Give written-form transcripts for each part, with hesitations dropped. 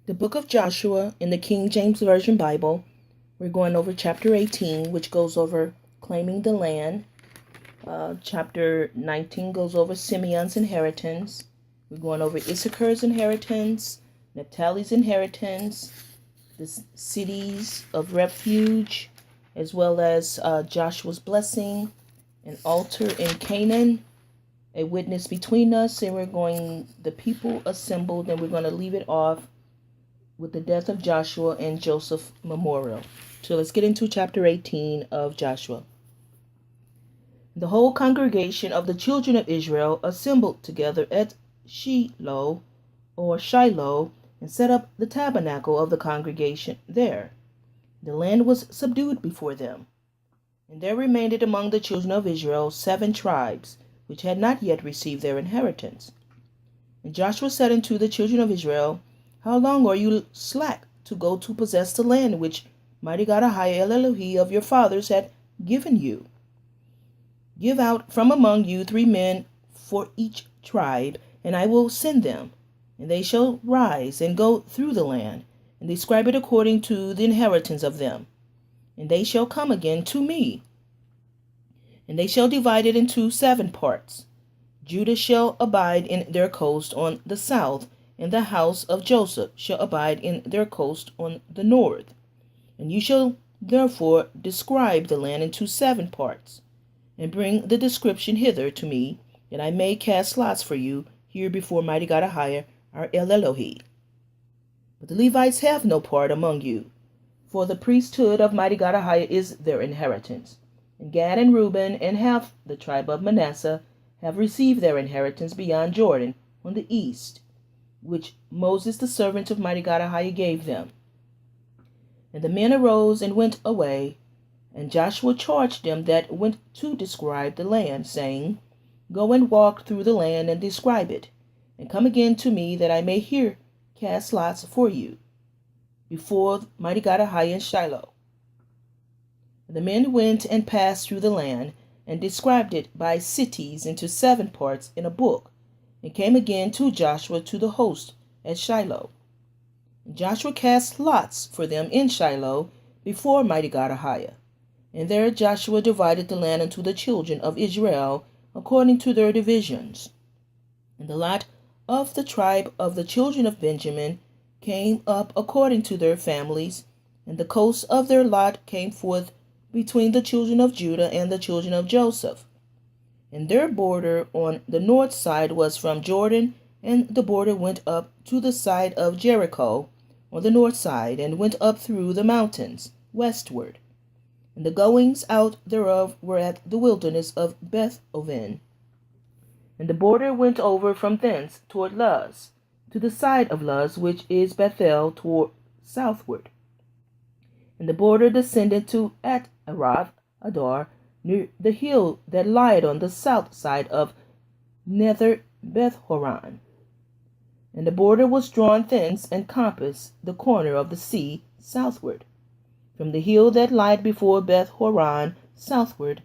The book of Joshua in the King James Version Bible. We're going over chapter 18, which goes over claiming the land. Chapter 19 goes over Simeon's inheritance. We're going over Issachar's inheritance, Naphtali's inheritance, the cities of refuge, as well as Joshua's blessing, an altar in Canaan, a witness between us, and the people assembled, and we're going to leave it off with the death of Joshua and Joseph memorial. So let's get into chapter 18 of Joshua. The whole congregation of the children of Israel assembled together at Shiloh, and set up the tabernacle of the congregation there. The land was subdued before them. And there remained among the children of Israel 7 tribes, which had not yet received their inheritance. And Joshua said unto the children of Israel, How long are you slack to go to possess the land which Mighty God AHAYAH of your fathers had given you? Give out from among you 3 men for each tribe, and I will send them. And they shall rise and go through the land, and describe it according to the inheritance of them. And they shall come again to me. And they shall divide it into 7 parts. Judah shall abide in their coast on the south, and the house of Joseph shall abide in their coast on the north. And you shall therefore describe the land into 7 parts, and bring the description hither to me, that I may cast lots for you here before Mighty God AHAYAH, our El Elohi. But the Levites have no part among you, for the priesthood of Mighty God AHAYAH is their inheritance. And Gad and Reuben and half the tribe of Manasseh have received their inheritance beyond Jordan on the east, which Moses the servant of Mighty God AHAYAH gave them. And the men arose and went away, and Joshua charged them that went to describe the land, saying, Go and walk through the land and describe it, and come again to me, that I may here cast lots for you before Mighty God AHAYAH in Shiloh. And the men went and passed through the land, and described it by cities into 7 parts in a book, and came again to Joshua to the host at Shiloh. And Joshua cast lots for them in Shiloh before Mighty God AHAYAH. And there Joshua divided the land unto the children of Israel according to their divisions. And the lot of the tribe of the children of Benjamin came up according to their families, and the coast of their lot came forth between the children of Judah and the children of Joseph. And their border on the north side was from Jordan, and the border went up to the side of Jericho on the north side, and went up through the mountains westward. And the goings out thereof were at the wilderness of Beth-oven. And the border went over from thence toward Luz, to the side of Luz, which is Bethel, toward southward. And the border descended to At-Arath Adar, near the hill that lieth on the south side of Nether Beth-horon. And the border was drawn thence, and compassed the corner of the sea southward, from the hill that lieth before Beth-horon southward,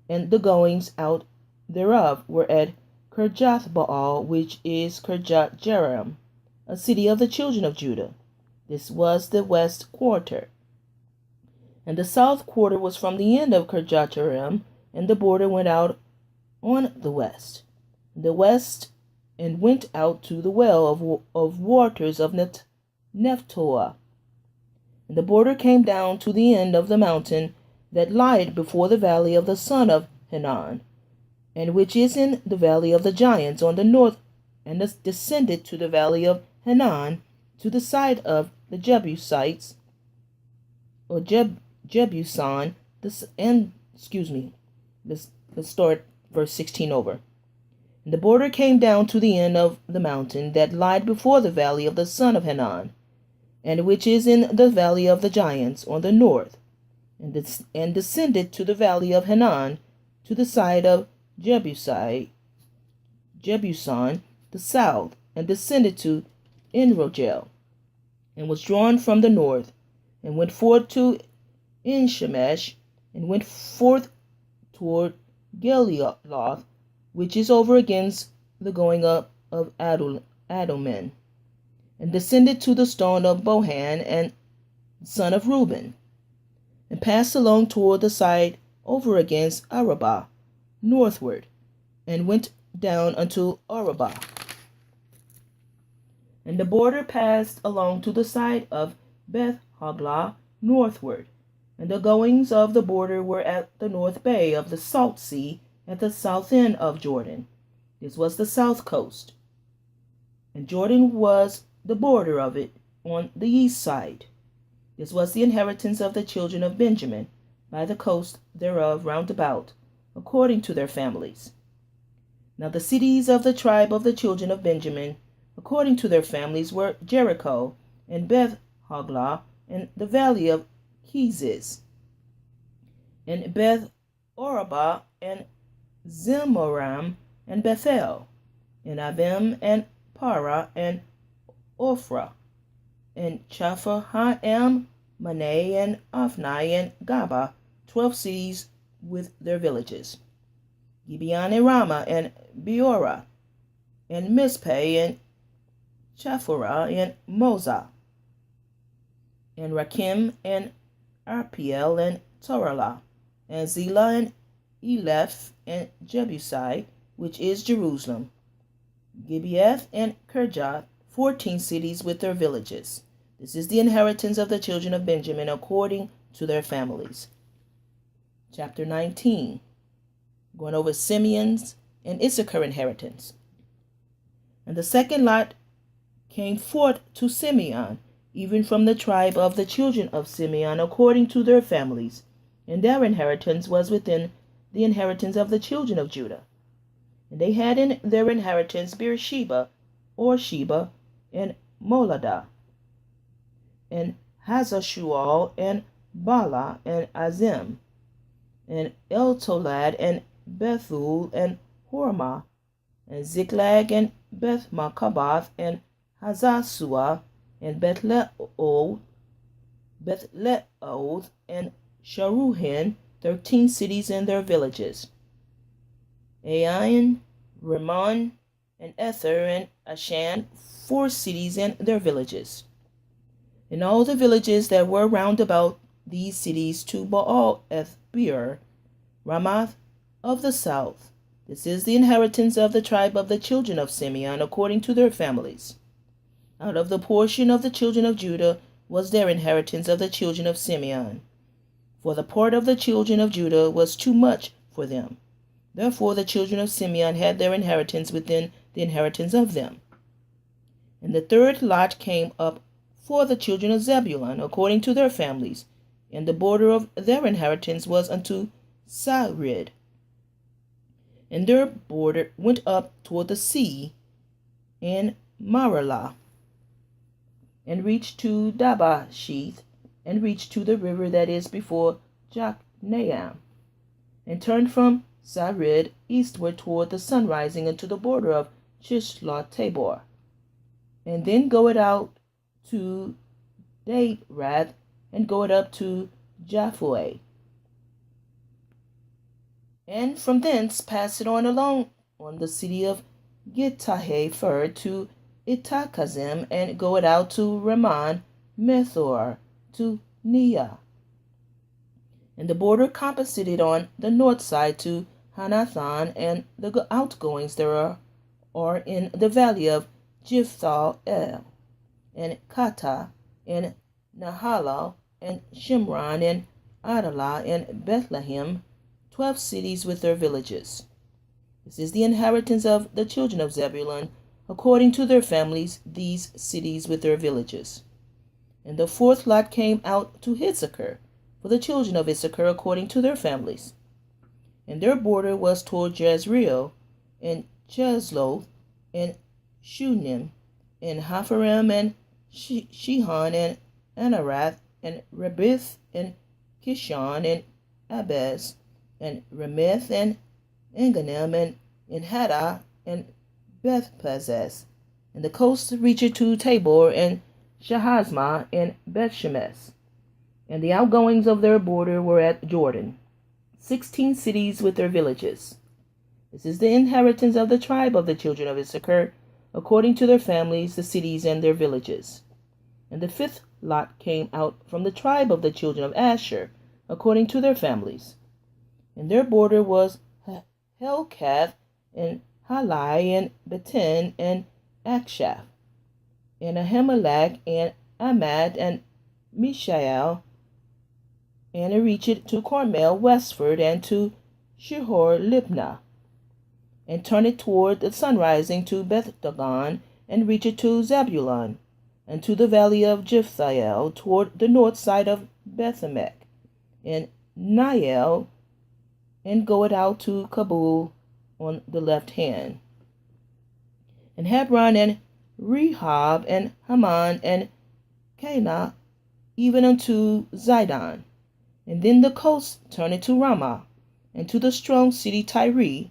and the goings out thereof were at Kirjath-baal, which is Kirjath-jearim, a city of the children of Judah. This was the west quarter. And the south quarter was from the end of Kirjath-jearim, and the border went out on the west, and went out to the well of waters of Nephtoah. And the border came down to the end of the mountain that lieth before the valley of the son of Hinnom, and which is in the valley of the giants on the north, and descended to the valley of Hinnom, to the side of the Jebusites, or Jebuson. Let's start verse 16 over. And the border came down to the end of the mountain that lieth before the valley of the son of Hinnom, and which is in the valley of the giants on the north, and descended to the valley of Hinnom, to the side of Jebuson, the south, and descended to Enrogel, and was drawn from the north, and went forth to Enshemesh, and went forth toward Geliloth, which is over against the going up of Adumen, and descended to the stone of Bohan, and son of Reuben, and passed along toward the side over against Arabah, northward, and went down unto Arabah. And the border passed along to the side of Beth Hoglah, northward, and the goings of the border were at the north bay of the Salt Sea, at the south end of Jordan. This was the south coast. And Jordan was the border of it on the east side. This was the inheritance of the children of Benjamin, by the coast thereof round about, according to their families. Now the cities of the tribe of the children of Benjamin, according to their families, were Jericho, and Beth Hoglah, and the valley of Keziz, and Beth Arabah, and Zemoram, and Bethel, and Avim, and Para, and Ophrah, and Chaphahaim, Maneh, and Ophnai, and Gaba, 12 cities with their villages. Gibeon, and Ramah, and Beorah, and Mizpeh, and Chephorah, and Mozah, and Rakim, and Arpiel, and Toralah, and Zelah, and Eleph, and Jebusai, which is Jerusalem, Gibeath, and Kirjath, 14 cities with their villages. This is the inheritance of the children of Benjamin according to their families. Chapter 19. Going over Simeon's and Issachar inheritance. And the second lot came forth to Simeon, even from the tribe of the children of Simeon, according to their families, and their inheritance was within the inheritance of the children of Judah. And they had in their inheritance Beersheba, or Sheba, and Moladah, and Hazashual, and Bala, and Azim, and Eltolad, and Bethul, and Hormah, and Ziklag, and Beth Makabath, and Hazasua, and Bethleoth, and Sharuhen, 13 cities and their villages. Ain, Rimmon, and Ether, and Ashan, 4 cities and their villages. And all the villages that were round about these cities to Baal-eth-beer, Ramath of the south. This is the inheritance of the tribe of the children of Simeon, according to their families. Out of the portion of the children of Judah was their inheritance of the children of Simeon. For the part of the children of Judah was too much for them. Therefore the children of Simeon had their inheritance within the inheritance of them. And the third lot came up for the children of Zebulun, according to their families, and the border of their inheritance was unto Sarid. And their border went up toward the sea, and Maralah, and reached to Dabasheth, and reached to the river that is before Jokneam, and turned from Sarid eastward toward the sun rising unto the border of Chisloth-Tabor, and then goeth out to Darath, and goeth up to Japhuah, and from thence passed it on along on the city of Gittahapher to Itakazim, and goeth out to Ramon Methor, to Neah. And the border compassed it on the north side to Hanathan, and the outgoings there are in the valley of Jiphthah-el, and Kata, and Nahalal, and Shimron, and Adalah, and Bethlehem, 12 cities with their villages. This is the inheritance of the children of Zebulun, according to their families, these cities with their villages. And the fourth lot came out to Issachar, for the children of Issachar, according to their families. And their border was toward Jezreel, and Chesloth, and Shunem, and Hapharim, and Shihon, and Anarath, and Rebith, and Kishon, and Abez, and Remeth, and Enganim, and Enhaddah, and Bethpazzez. And the coast reached to Tabor, and Shahazmah, and Bethshemesh. And the outgoings of their border were at Jordan, 16 cities with their villages. This is the inheritance of the tribe of the children of Issachar, according to their families, the cities and their villages. And the fifth lot came out from the tribe of the children of Asher, according to their families. And their border was Helkath, and Halai, and Beten, and Akshaph, and Ahimelech, and Amad, and Mishael, and it reached to Carmel westward, and to Shihor Libnah, and turned it toward the sunrising to Beth-dagon, and reached to Zebulun, and to the valley of Jephthahel, toward the north side of Bethemech, and Nael, and goeth out to Kabul on the left hand. And Hebron, and Rehob, and Haman, and Cana, even unto Zidon. And then the coast turned to Ramah, and to the strong city Tyre,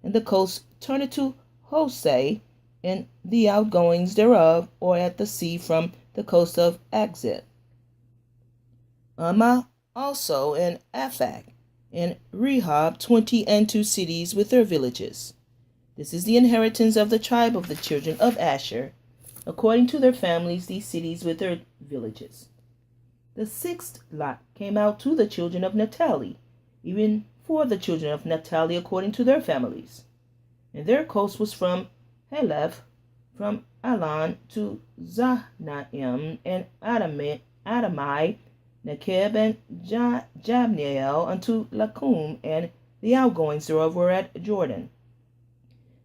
and the coast turned to Hoseh, and the outgoings thereof, or at the sea from the coast of Axid. Ammah also, and Aphek, and Rehob, 22 cities with their villages. This is the inheritance of the tribe of the children of Asher, according to their families, these cities with their villages. The sixth lot came out to the children of Naphtali, even for the children of Naphtali according to their families. And their coast was from Heleph, from Alon to Zahnaim, and Adamai, Nekeb, and Jabneel, unto Lakum, and the outgoings thereof were at Jordan.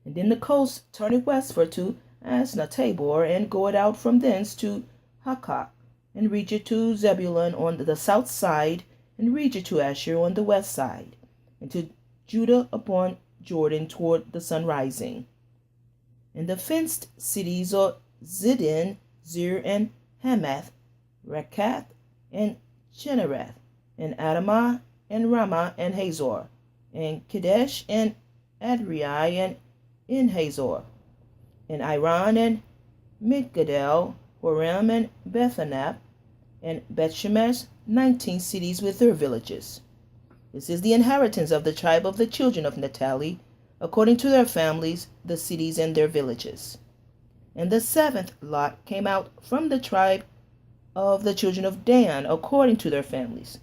And then the coast turned westward to Asnatabor, and goeth out from thence to Hakak, and reached to Zebulun on the south side, and reached to Asher on the west side, and to Judah upon Jordan toward the sun rising. And the fenced cities are Zidon, Zir, and Hamath, Rekath, and Chinnereth, and Adamah, and Ramah, and Hazor, and Kadesh, and Adriai, and En-Hazor, and Iran, and Migdal, Horem, and Bethanap, and Bethshemesh, 19 cities with their villages. This is the inheritance of the tribe of the children of Naphtali, according to their families, the cities and their villages. And the seventh lot came out from the tribe of the children of Dan, according to their families.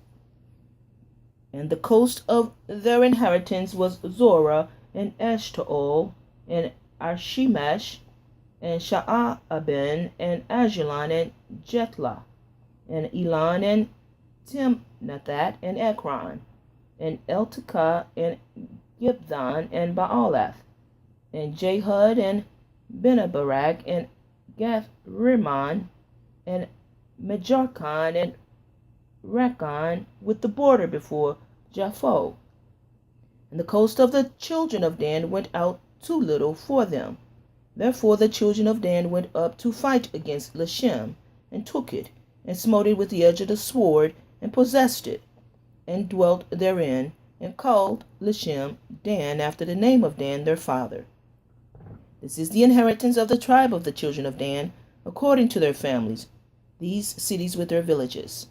And the coast of their inheritance was Zorah, and Eshtaol, and Arshemesh, and Sha'abin, and Ajalon, and Jethlah, and Elon, and Timnathat, and Ekron, and Eltekah, and Gibthon, and Baalath, and Jehud, and Benabarak, and Gath-Rimmon, and Mejarkon, and Rakkon, with the border before Japho. And the coast of the children of Dan went out too little for them. Therefore the children of Dan went up to fight against Leshem, and took it, and smote it with the edge of the sword, and possessed it, and dwelt therein, and called Leshem Dan, after the name of Dan their father. This is the inheritance of the tribe of the children of Dan, according to their families, these cities with their villages.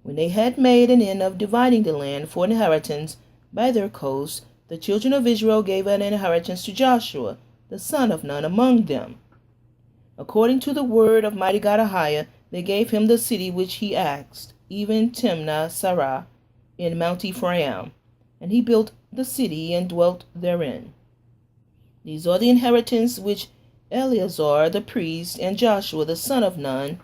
When they had made an end of dividing the land for inheritance by their coasts, the children of Israel gave an inheritance to Joshua, the son of Nun, among them. According to the word of Mighty God AHAYAH, they gave him the city which he asked, even Timnah Sarah, in Mount Ephraim, and he built the city and dwelt therein. These are the inheritance which Eleazar the priest, and Joshua the son of Nun,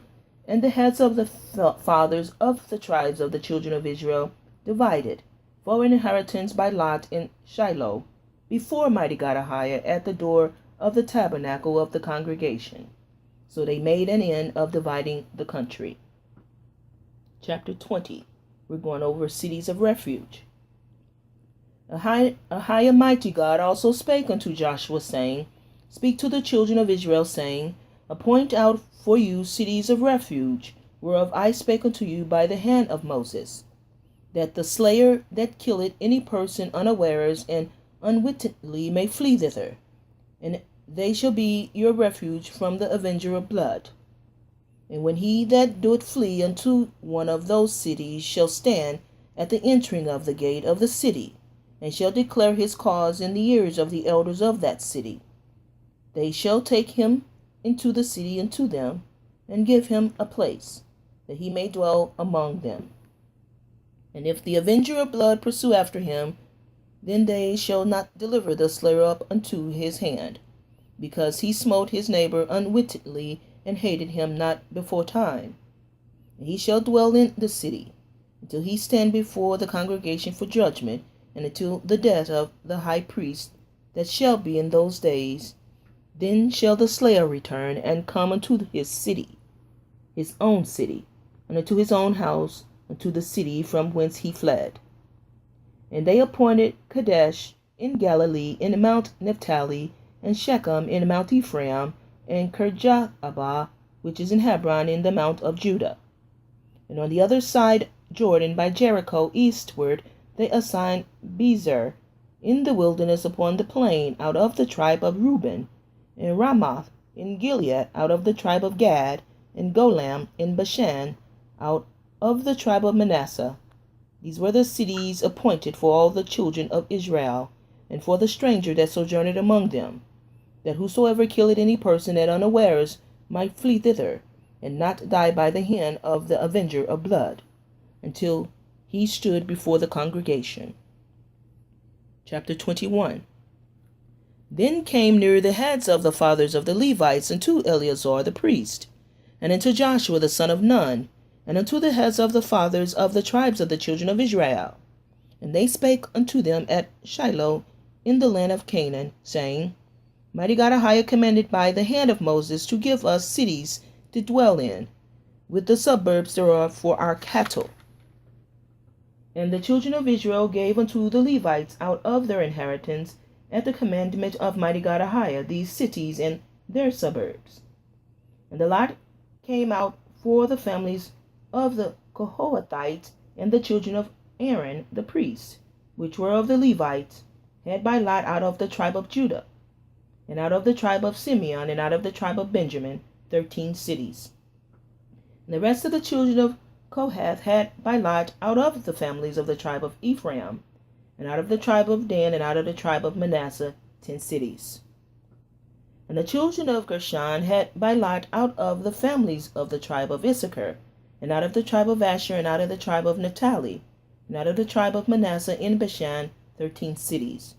and the heads of the fathers of the tribes of the children of Israel divided for an inheritance by lot in Shiloh, before Mighty God AHAYAH, at the door of the tabernacle of the congregation. So they made an end of dividing the country. Chapter 20. We're going over cities of refuge. AHAYAH mighty God also spake unto Joshua, saying, Speak to the children of Israel, saying, Appoint out for you cities of refuge, whereof I spake unto you by the hand of Moses, that the slayer that killeth any person unawares and unwittingly may flee thither, and they shall be your refuge from the avenger of blood. And when he that doeth flee unto one of those cities shall stand at the entering of the gate of the city, and shall declare his cause in the ears of the elders of that city, They shall take him into the city unto them, and give him a place, that he may dwell among them. And if the avenger of blood pursue after him, then they shall not deliver the slayer up unto his hand, because he smote his neighbor unwittingly, and hated him not before time. And he shall dwell in the city, until he stand before the congregation for judgment, and until the death of the high priest that shall be in those days. Then shall the slayer return, and come unto his city, his own city, and unto his own house, unto the city from whence he fled. And they appointed Kadesh in Galilee, in Mount Naphtali, and Shechem in Mount Ephraim, and Kirjathaba, which is in Hebron, in the Mount of Judah. And on the other side Jordan, by Jericho eastward, they assigned Bezer in the wilderness upon the plain, out of the tribe of Reuben, and Ramoth in Gilead, out of the tribe of Gad, and Golam in Bashan, out of the tribe of Manasseh. These were the cities appointed for all the children of Israel, and for the stranger that sojourned among them, that whosoever killed any person at unawares might flee thither, and not die by the hand of the avenger of blood, until he stood before the congregation. Chapter 21. Then came near the heads of the fathers of the Levites unto Eleazar the priest, and unto Joshua the son of Nun, and unto the heads of the fathers of the tribes of the children of Israel. And they spake unto them at Shiloh in the land of Canaan, saying, Mighty God AHAYAH commanded by the hand of Moses to give us cities to dwell in, with the suburbs thereof for our cattle. And the children of Israel gave unto the Levites out of their inheritance, at the commandment of Mighty God AHAYAH, these cities and their suburbs. And the lot came out for the families of the Kohathites and the children of Aaron the priest, which were of the Levites, had by lot out of the tribe of Judah, and out of the tribe of Simeon, and out of the tribe of Benjamin, 13 cities. And the rest of the children of Kohath had by lot out of the families of the tribe of Ephraim, and out of the tribe of Dan, and out of the tribe of Manasseh, 10 cities. And the children of Gershon had by lot out of the families of the tribe of Issachar, and out of the tribe of Asher, and out of the tribe of Naphtali, and out of the tribe of Manasseh in Bashan, 13 cities.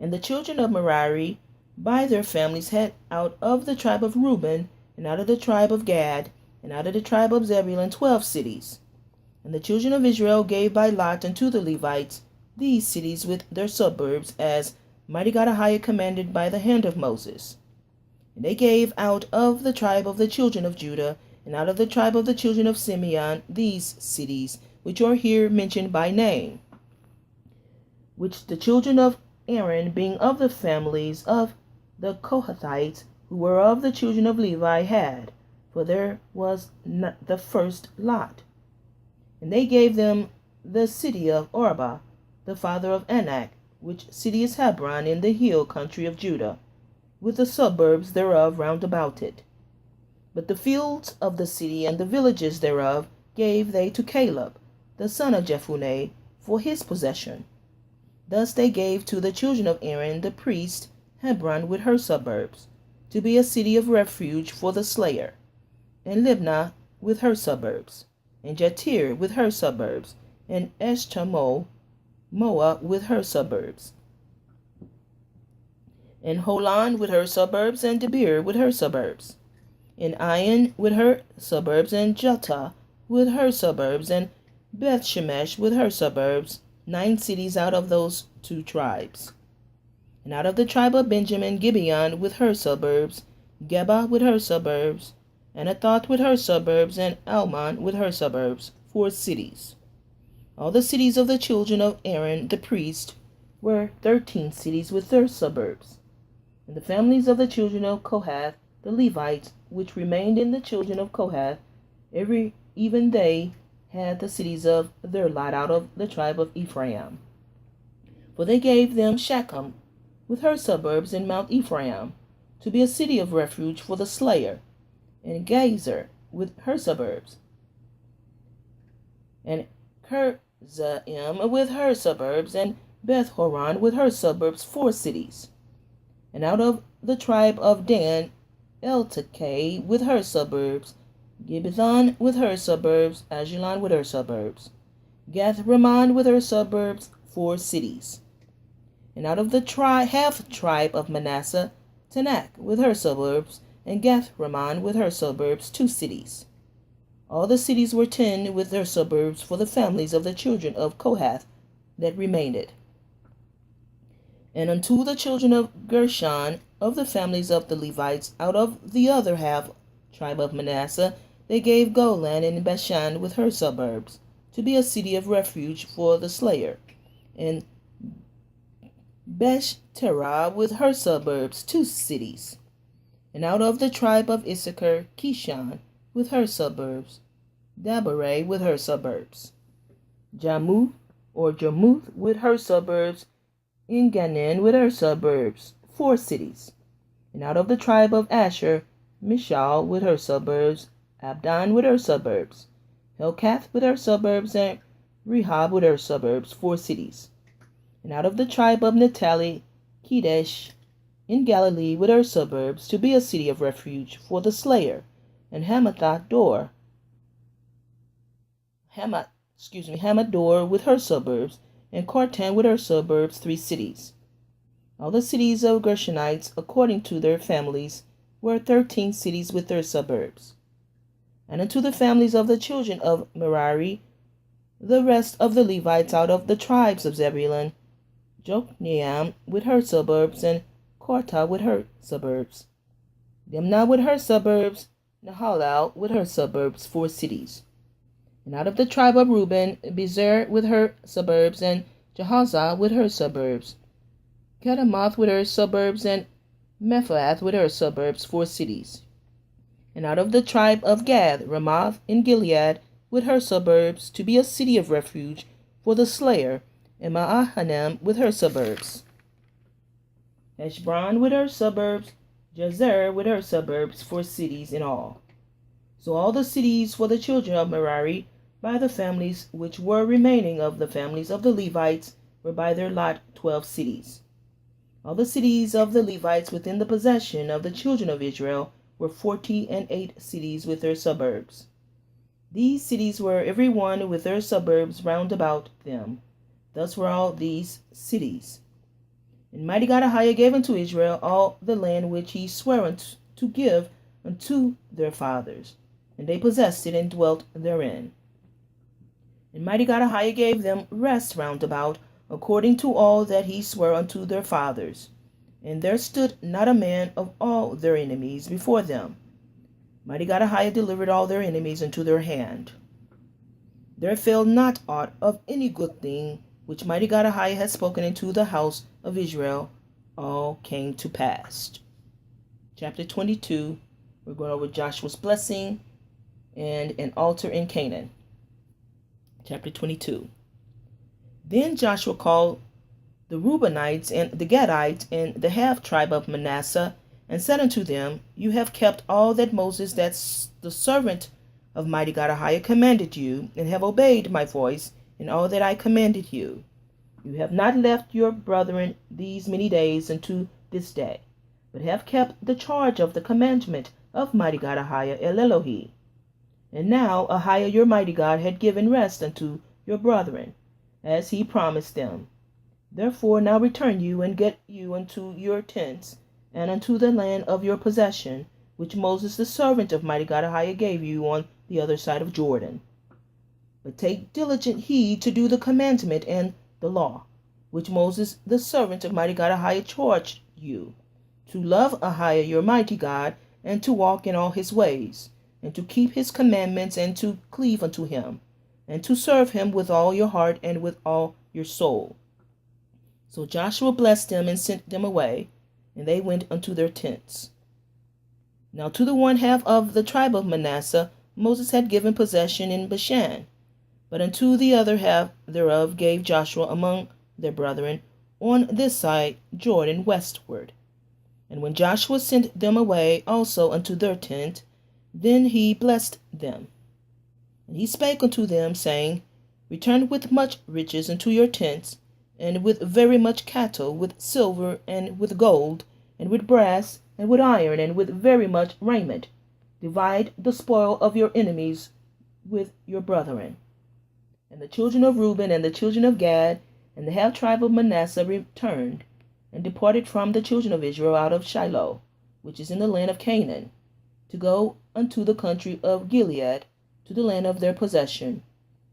And the children of Merari by their families had out of the tribe of Reuben, and out of the tribe of Gad, and out of the tribe of Zebulun, 12 cities. And the children of Israel gave by lot unto the Levites these cities with their suburbs, as Mighty God AHAYAH commanded by the hand of Moses. And they gave out of the tribe of the children of Judah, and out of the tribe of the children of Simeon, these cities, which are here mentioned by name, which the children of Aaron, being of the families of the Kohathites, who were of the children of Levi, had, for there was not the first lot. And they gave them the city of Arba, the father of Anak, which city is Hebron, in the hill country of Judah, with the suburbs thereof round about it. But the fields of the city and the villages thereof gave they to Caleb, the son of Jephunneh, for his possession. Thus they gave to the children of Aaron the priest Hebron with her suburbs, to be a city of refuge for the slayer, and Libnah with her suburbs, and Jatir with her suburbs, and Eshtamoa with her suburbs, and Holon with her suburbs, and Debir with her suburbs, and Ain with her suburbs, and Juttah with her suburbs, and Beth Shemesh with her suburbs, 9 cities out of those 2 tribes. And out of the tribe of Benjamin, Gibeon with her suburbs, Geba with her suburbs, Anathoth with her suburbs, and Almon with her suburbs, 4 cities. All the cities of the children of Aaron the priest were 13 cities with their suburbs. And the families of the children of Kohath, the Levites, which remained in the children of Kohath, even they had the cities of their lot out of the tribe of Ephraim. For they gave them Shechem with her suburbs in Mount Ephraim, to be a city of refuge for the slayer, and Gezer with her suburbs, and Kirzaim with her suburbs, and Beth Horon with her suburbs, 4 cities. And out of the tribe of Dan, Eltekeh with her suburbs, Gibbethon with her suburbs, Ajalon with her suburbs, Gath-Rimmon with her suburbs, 4 cities. And out of the half tribe of Manasseh, Tanakh with her suburbs, and Gath-Rimmon with her suburbs, 2 cities. All the cities were 10 with their suburbs for the families of the children of Kohath that remained. And unto the children of Gershon, of the families of the Levites, out of the other half tribe of Manasseh, they gave Golan and Bashan with her suburbs, to be a city of refuge for the slayer, and Beshterah with her suburbs, 2 cities. And out of the tribe of Issachar, Kishon with her suburbs, Dabareh with her suburbs, Jarmuth with her suburbs, Enganan with her suburbs, 4 cities. And out of the tribe of Asher, Mishal with her suburbs, Abdon with her suburbs, Helkath with her suburbs, and Rehob with her suburbs, 4 cities. And out of the tribe of Naphtali, Kedesh in Galilee with her suburbs, to be a city of refuge for the slayer, and Hamath-dor with her suburbs, and Kartan with her suburbs, 3 cities. All the cities of Gershonites, according to their families, were 13 cities with their suburbs. And unto the families of the children of Merari, the rest of the Levites out of the tribes of Zebulun, Jokneam with her suburbs, and Kortah with her suburbs, Dimnah with her suburbs, Nahalal with her suburbs, 4 cities. And out of the tribe of Reuben, Bezer with her suburbs, and Jehazzah with her suburbs, Kedemoth with her suburbs, and Mephaath with her suburbs, 4 cities. And out of the tribe of Gad, Ramoth in Gilead with her suburbs, to be a city of refuge for the slayer, and Ma'ahanim with her suburbs, Heshbon with her suburbs, Jazer with her suburbs, 4 cities in all. So all the cities for the children of Merari, by the families which were remaining of the families of the Levites, were by their lot 12 cities. All the cities of the Levites within the possession of the children of Israel were 48 cities with their suburbs. These cities were every one with their suburbs round about them. Thus were all these cities. And Mighty God AHAYAH gave unto Israel all the land which he sware to give unto their fathers, and they possessed it and dwelt therein. And Mighty God AHAYAH gave them rest round about, according to all that he sware unto their fathers. And there stood not a man of all their enemies before them. Mighty God AHAYAH delivered all their enemies into their hand. There fell not aught of any good thing which Mighty God AHAYAH had spoken into the house of Israel, all came to pass. Chapter 22, we're going over Joshua's blessing and an altar in Canaan. Chapter 22. Then Joshua called the Reubenites and the Gadites and the half tribe of Manasseh, and said unto them, You have kept all that Moses, that's the servant of Mighty God AHAYAH, commanded you, and have obeyed my voice in all that I commanded you. You have not left your brethren these many days unto this day, but have kept the charge of the commandment of Mighty God AHAYAH El Elohi. And now AHAYAH your mighty God had given rest unto your brethren, as he promised them. Therefore now return you, and get you unto your tents, and unto the land of your possession, which Moses the servant of Mighty God AHAYAH gave you on the other side of Jordan. But take diligent heed to do the commandment and the law, which Moses the servant of Mighty God AHAYAH charged you, to love AHAYAH your mighty God, and to walk in all his ways, and to keep his commandments, and to cleave unto him, and to serve him with all your heart and with all your soul. So Joshua blessed them and sent them away, and they went unto their tents. Now to the one half of the tribe of Manasseh Moses had given possession in Bashan, but unto the other half thereof gave Joshua among their brethren on this side Jordan westward. And when Joshua sent them away also unto their tent, then he blessed them. And he spake unto them, saying, Return with much riches unto your tents, and with very much cattle, with silver, and with gold, and with brass, and with iron, and with very much raiment. Divide the spoil of your enemies with your brethren. And the children of Reuben and the children of Gad and the half tribe of Manasseh returned, and departed from the children of Israel out of Shiloh, which is in the land of Canaan, to go unto the country of Gilead, to the land of their possession,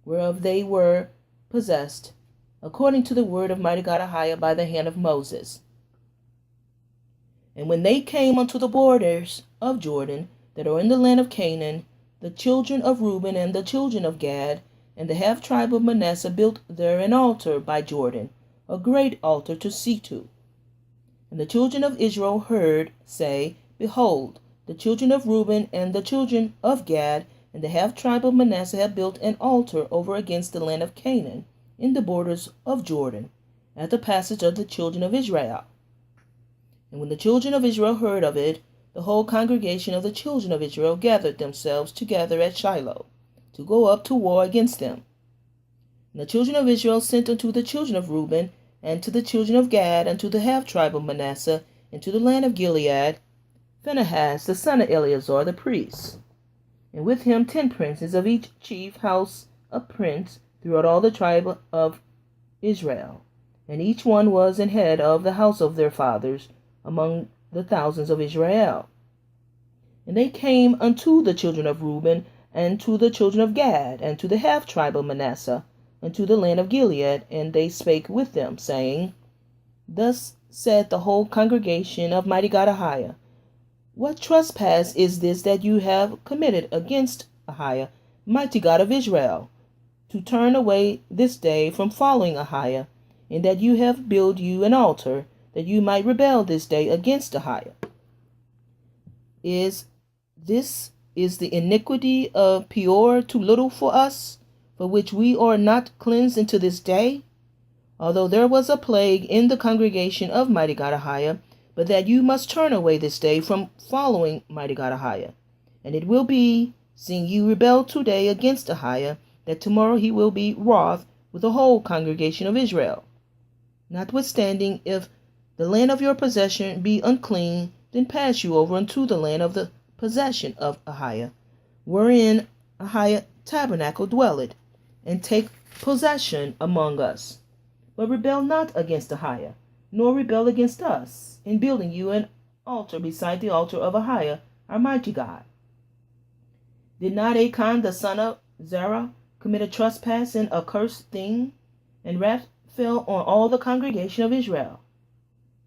whereof they were possessed, according to the word of Mighty God AHAYAH by the hand of Moses. And when they came unto the borders of Jordan, that are in the land of Canaan, the children of Reuben and the children of Gad and the half tribe of Manasseh built there an altar by Jordan, a great altar to see to. And the children of Israel heard say, Behold, the children of Reuben and the children of Gad and the half tribe of Manasseh have built an altar over against the land of Canaan, in the borders of Jordan, at the passage of the children of Israel. And when the children of Israel heard of it, the whole congregation of the children of Israel gathered themselves together at Shiloh, to go up to war against them. And the children of Israel sent unto the children of Reuben, and to the children of Gad, and to the half tribe of Manasseh, and to the land of Gilead, Phinehas the son of Eleazar the priest, and with him 10 princes of each chief house a prince throughout all the tribe of Israel, and each one was an head of the house of their fathers among the thousands of Israel. And they came unto the children of Reuben, and to the children of Gad, and to the half tribe of Manasseh, and to the land of Gilead, and they spake with them, saying, Thus said the whole congregation of Mighty God AHAYAH, What trespass is this that you have committed against AHAYAH, mighty God of Israel, to turn away this day from following AHAYAH, and that you have built you an altar, that you might rebel this day against AHAYAH? Is the iniquity of Peor too little for us, for which we are not cleansed unto this day? Although there was a plague in the congregation of Mighty God AHAYAH, but that you must turn away this day from following Mighty God AHAYAH. And it will be, seeing you rebel today against AHAYAH, that tomorrow he will be wroth with the whole congregation of Israel. Notwithstanding, if the land of your possession be unclean, then pass you over unto the land of the possession of AHAYAH, wherein AHAYAH tabernacle dwelleth, and take possession among us. But rebel not against AHAYAH, nor rebel against us, in building you an altar beside the altar of AHAYAH, our mighty God. Did not Achan the son of Zerah commit a trespass and accursed thing? And wrath fell on all the congregation of Israel,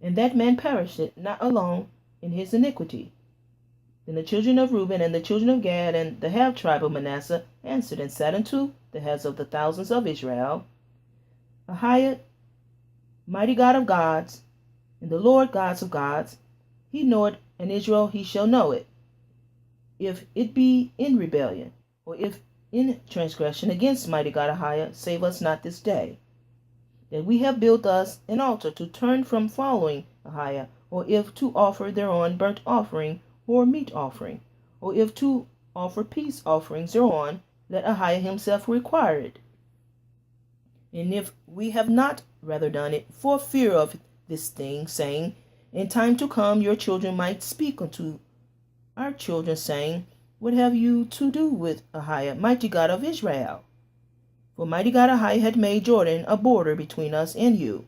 and that man perished not alone in his iniquity. Then the children of Reuben and the children of Gad and the half tribe of Manasseh answered and said unto the heads of the thousands of Israel, AHAYAH, mighty God of gods, and the Lord gods of gods, he knoweth, and Israel he shall know it, if it be in rebellion, or if in transgression against mighty God AHAYAH, save us not this day, that we have built us an altar to turn from following AHAYAH, or if to offer thereon burnt offering or meat offering, or if to offer peace offerings thereon, let AHAYAH himself require it. And if we have not rather done it for fear of this thing, saying, In time to come your children might speak unto our children, saying, What have you to do with AHAYAH, mighty God of Israel? For mighty God AHAYAH had made Jordan a border between us and you.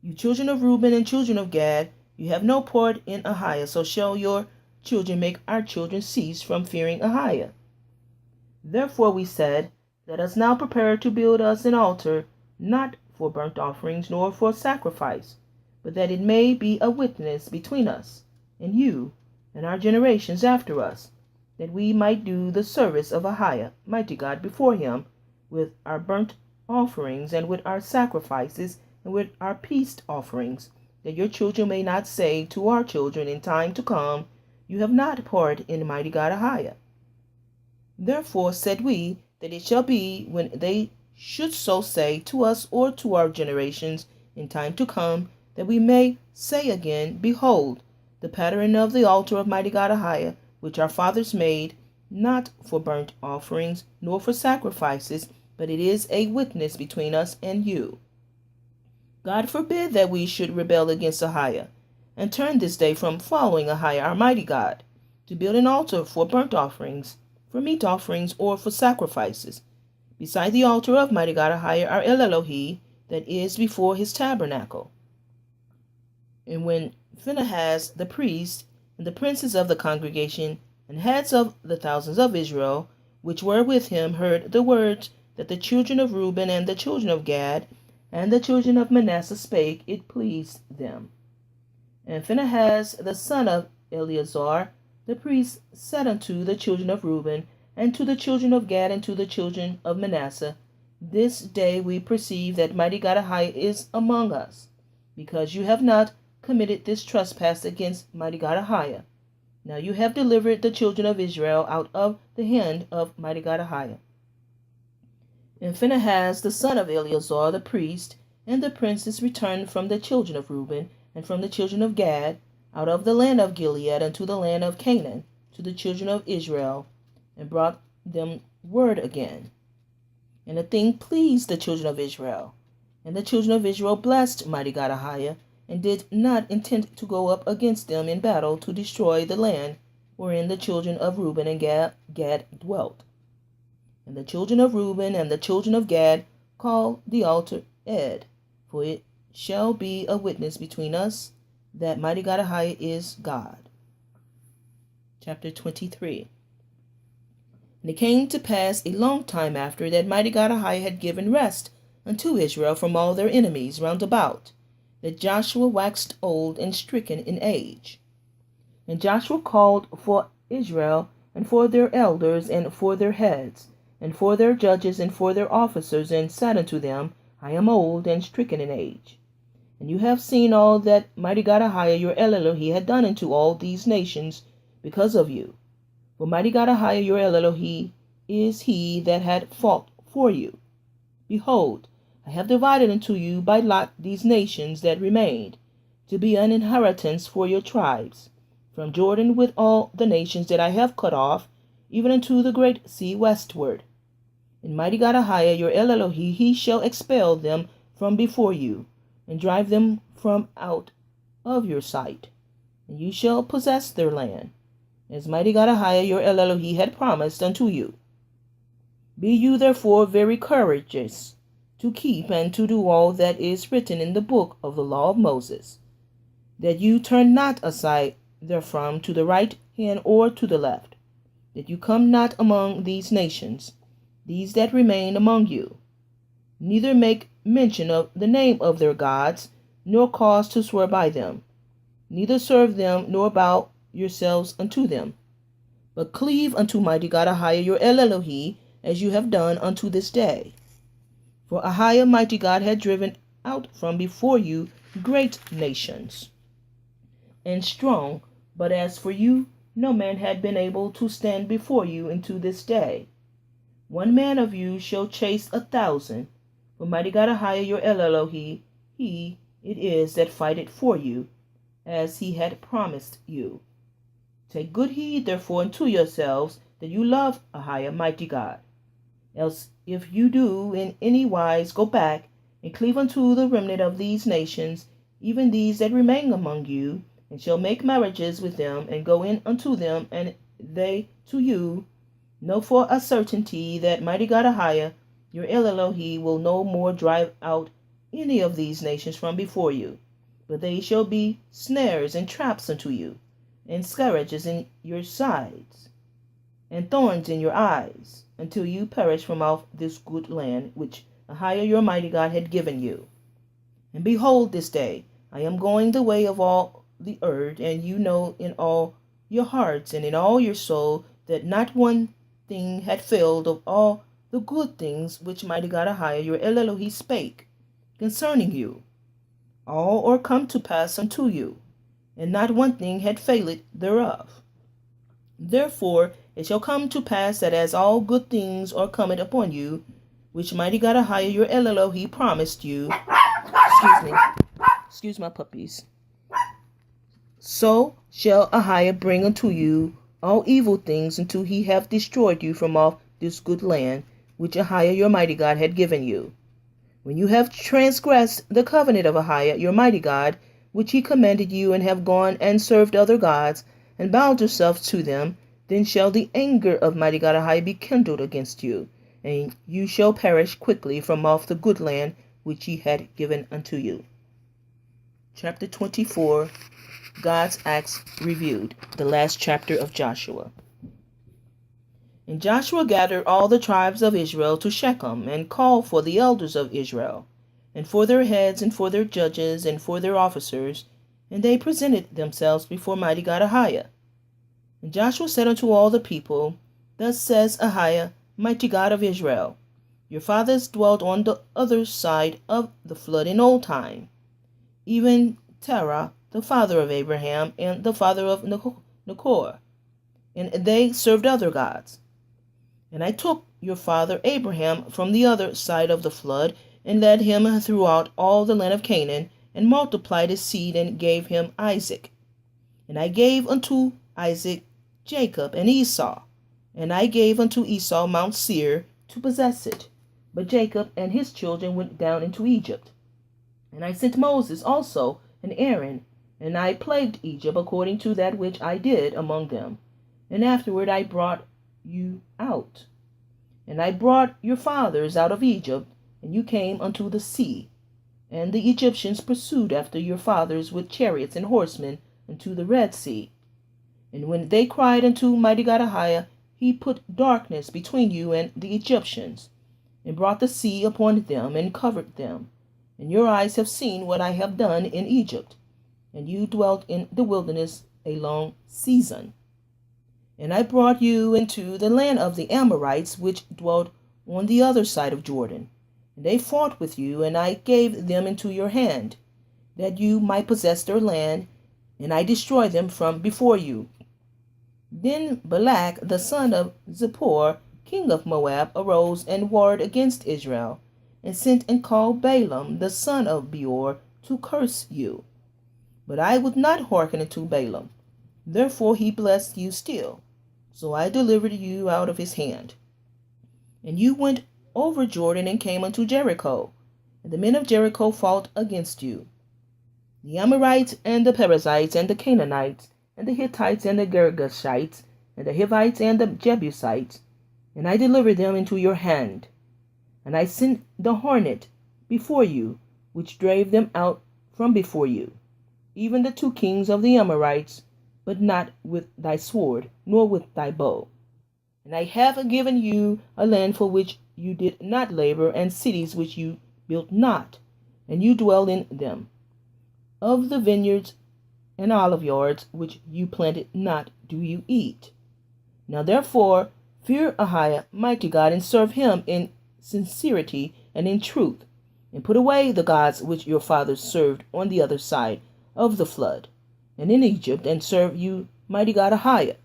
You children of Reuben and children of Gad, you have no part in AHAYAH, so shall your children make our children cease from fearing AHAYAH. Therefore we said, Let us now prepare to build us an altar, not for burnt offerings nor for sacrifice, but that it may be a witness between us and you and our generations after us, that we might do the service of AHAYAH, mighty God, before him, with our burnt offerings, and with our sacrifices, and with our peace offerings, that your children may not say to our children in time to come, You have not part in mighty God AHAYAH. Therefore said we, that it shall be, when they should so say to us or to our generations in time to come, that we may say again, Behold, the pattern of the altar of mighty God AHAYAH, which our fathers made, not for burnt offerings, nor for sacrifices, but it is a witness between us and you. God forbid that we should rebel against AHAYAH, and turn this day from following Ahiah our mighty God, to build an altar for burnt offerings, for meat offerings, or for sacrifices, beside the altar of Mighty God Ahiah our El Elohi, that is before his tabernacle. And when Phinehas the priest, and the princes of the congregation, and heads of the thousands of Israel, which were with him, heard the words that the children of Reuben and the children of Gad and the children of Manasseh spake, it pleased them. And Phinehas the son of Eleazar the priest said unto the children of Reuben, and to the children of Gad, and to the children of Manasseh, This day we perceive that Mighty God Ahiah is among us, because you have not committed this trespass against Mighty God Ahiah. Now you have delivered the children of Israel out of the hand of Mighty God Ahiah. And Phinehas the son of Eleazar the priest, and the princes returned from the children of Reuben, and from the children of Gad, out of the land of Gilead unto the land of Canaan, to the children of Israel, and brought them word again. And the thing pleased the children of Israel. And the children of Israel blessed Mighty God Ahiah, and did not intend to go up against them in battle to destroy the land wherein the children of Reuben and Gad dwelt. And the children of Reuben and the children of Gad called the altar Ed, for it shall be a witness between us that Mighty God Ahiah is God. Chapter 23. And it came to pass a long time after that Mighty God Ahiah had given rest unto Israel from all their enemies round about, that Joshua waxed old and stricken in age. And Joshua called for Israel, and for their elders, and for their heads, and for their judges, and for their officers, and said unto them, I am old and stricken in age. And you have seen all that Mighty God Ahiah your El Elohi had done unto all these nations because of you. For Mighty God Ahiah your El Elohi is he that had fought for you. Behold, I have divided unto you by lot these nations that remained, to be an inheritance for your tribes, from Jordan with all the nations that I have cut off, even unto the great sea westward. And Mighty God Ahiah your El Elohi, he shall expel them from before you, and drive them from out of your sight, and you shall possess their land, as Mighty God Ahiah your El Elohi had promised unto you. Be you therefore very courageous, to keep and to do all that is written in the book of the law of Moses, that you turn not aside therefrom to the right hand or to the left, that you come not among these nations, these that remain among you, neither make mention of the name of their gods, nor cause to swear by them, neither serve them, nor bow yourselves unto them, but cleave unto Mighty God Ahiah your El Elohi, as you have done unto this day. For Ahiah Mighty God had driven out from before you great nations, and strong, but as for you, no man had been able to stand before you unto this day. One man of you shall chase 1,000, for Mighty God Ahiah your El Elohi, he it is that fighteth for you, as he had promised you. Take good heed therefore unto yourselves, that you love Ahiah Mighty God. Else if you do in any wise go back, and cleave unto the remnant of these nations, even these that remain among you, and shall make marriages with them, and go in unto them, and they to you, know for a certainty that Mighty God Ahiah your El Elohi will no more drive out any of these nations from before you, but they shall be snares and traps unto you, and scourges in your sides, and thorns in your eyes, until you perish from off this good land which Ahiah your mighty God had given you. And behold, this day I am going the way of all the earth, and you know in all your hearts and in all your soul that not one thing had failed of all the good things which Mighty God Ahiah your El Elohi spake concerning you. All are come to pass unto you, and not one thing had failed thereof. Therefore it shall come to pass that as all good things are coming upon you, which Mighty God Ahiah your El Elohi promised you, excuse my puppies, so shall Ahiah bring unto you all evil things until he have destroyed you from off this good land, which Ahiah your mighty God had given you. When you have transgressed the covenant of Ahiah your mighty God, which he commanded you, and have gone and served other gods, and bowed yourselves to them, then shall the anger of Mighty God AHAYAH be kindled against you, and you shall perish quickly from off the good land which he had given unto you. Chapter 24, God's Acts Reviewed, the last chapter of Joshua. And Joshua gathered all the tribes of Israel to Shechem, and called for the elders of Israel, and for their heads, and for their judges, and for their officers, and they presented themselves before Mighty God AHAYAH. And Joshua said unto all the people, Thus says AHAYAH, Mighty God of Israel, your fathers dwelt on the other side of the flood in old time, even Terah, the father of Abraham, and the father of Nachor, and they served other gods. And I took your father Abraham from the other side of the flood, and led him throughout all the land of Canaan, and multiplied his seed, and gave him Isaac. And I gave unto Isaac Jacob and Esau, and I gave unto Esau Mount Seir to possess it. But Jacob and his children went down into Egypt. And I sent Moses also, and Aaron, and I plagued Egypt according to that which I did among them. And afterward I brought you out. And I brought your fathers out of Egypt, and you came unto the sea. And the Egyptians pursued after your fathers with chariots and horsemen unto the Red Sea. And when they cried unto Mighty God AHAYAH, he put darkness between you and the Egyptians, and brought the sea upon them, and covered them. And your eyes have seen what I have done in Egypt, and you dwelt in the wilderness a long season. And I brought you into the land of the Amorites, which dwelt on the other side of Jordan. And they fought with you, and I gave them into your hand, that you might possess their land, and I destroyed them from before you. Then Balak the son of Zippor, king of Moab, arose and warred against Israel, and sent and called Balaam the son of Beor to curse you. But I would not hearken unto Balaam. Therefore he blessed you still. So I delivered you out of his hand. And you went over Jordan and came unto Jericho. And the men of Jericho fought against you, the Amorites, and the Perizzites, and the Canaanites, and the Hittites, and the Girgashites, and the Hivites, and the Jebusites. And I delivered them into your hand. And I sent the hornet before you, which drave them out from before you, even the 2 kings of the Amorites, but not with thy sword, nor with thy bow. And I have given you a land for which you did not labor, and cities which you built not, and you dwell in them. Of the vineyards and olive yards which you planted not do you eat. Now therefore fear AHAYAH, Mighty God, and serve him in sincerity and in truth, and put away the gods which your fathers served on the other side of the flood, and in Egypt, and serve you, Mighty God AHAYAH.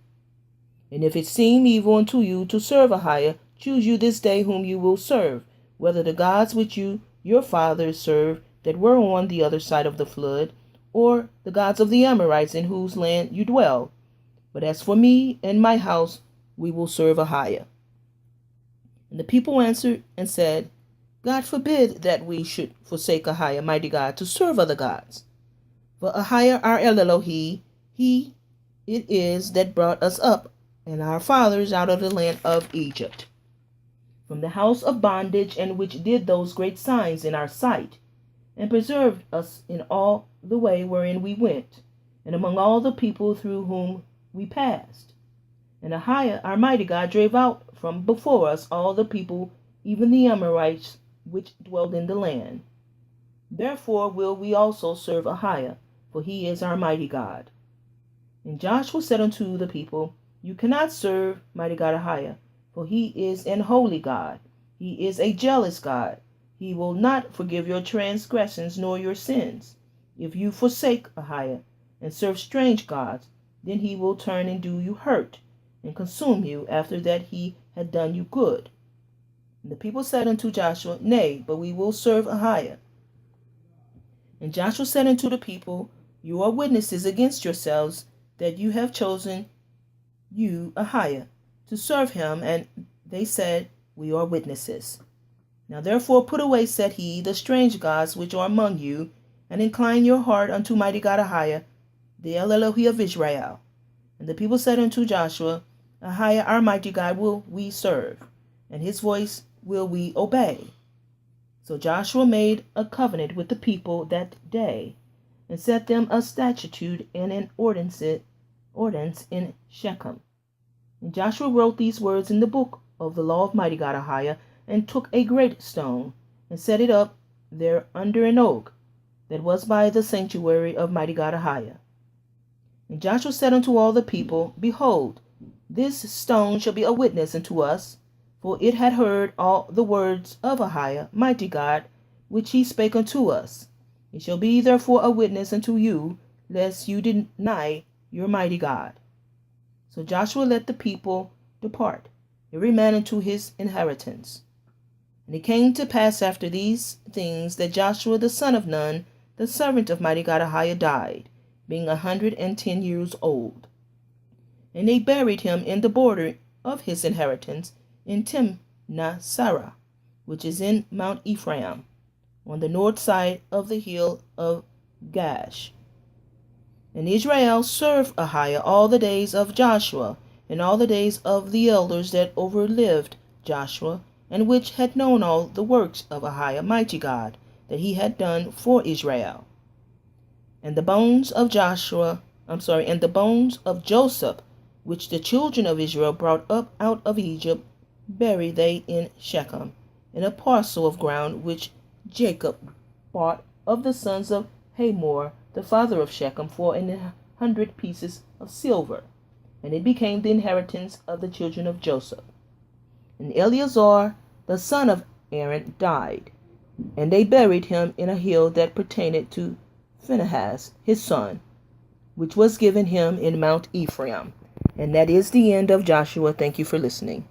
And if it seem evil unto you to serve AHAYAH, choose you this day whom you will serve, whether the gods which your fathers served that were on the other side of the flood, or the gods of the Amorites in whose land you dwell. But as for me and my house, we will serve AHAYAH. And the people answered and said, God forbid that we should forsake AHAYAH, Mighty God, to serve other gods. For AHAYAH our Elohim, he it is that brought us up and our fathers out of the land of Egypt, from the house of bondage, and which did those great signs in our sight, and preserved us in all the way wherein we went, and among all the people through whom we passed. And AHAYAH our mighty God drave out from before us all the people, even the Amorites, which dwelled in the land. Therefore will we also serve AHAYAH, for he is our mighty God. And Joshua said unto the people, You cannot serve Mighty God AHAYAH, for he is an holy God. He is a jealous God. He will not forgive your transgressions nor your sins. If you forsake AHAYAH and serve strange gods, then he will turn and do you hurt, and consume you after that he had done you good. And the people said unto Joshua, Nay, but we will serve AHAYAH. And Joshua said unto the people, You are witnesses against yourselves that you have chosen you AHAYAH to serve him. And they said, We are witnesses. Now therefore put away, said he, the strange gods which are among you, and incline your heart unto Mighty God AHAYAH, the El Elohi of Israel. And the people said unto Joshua, AHAYAH, our mighty God, will we serve, and his voice will we obey. So Joshua made a covenant with the people that day, and set them a statute and an ordinance in Shechem. And Joshua wrote these words in the book of the law of Mighty God AHAYAH, and took a great stone, and set it up there under an oak that was by the sanctuary of Mighty God AHAYAH. And Joshua said unto all the people, Behold, this stone shall be a witness unto us, for it had heard all the words of AHAYAH, mighty God, which he spake unto us. It shall be therefore a witness unto you, lest you deny your mighty God. So Joshua let the people depart, every man into his inheritance. And it came to pass after these things that Joshua the son of Nun, the servant of Mighty God AHAYAH, died, being 110 years old. And they buried him in the border of his inheritance in Timnath-Serah, which is in Mount Ephraim, on the north side of the hill of Gash. And Israel served AHAYAH all the days of Joshua, and all the days of the elders that overlived Joshua, and which had known all the works of AHAYAH, mighty God, that he had done for Israel. And the bones of Joseph, which the children of Israel brought up out of Egypt, buried they in Shechem, in a parcel of ground which Jacob bought of the sons of Hamor, the father of Shechem, for 100 pieces of silver. And it became the inheritance of the children of Joseph. And Eleazar, the son of Aaron, died, and they buried him in a hill that pertained to Phinehas, his son, which was given him in Mount Ephraim. And that is the end of Joshua. Thank you for listening.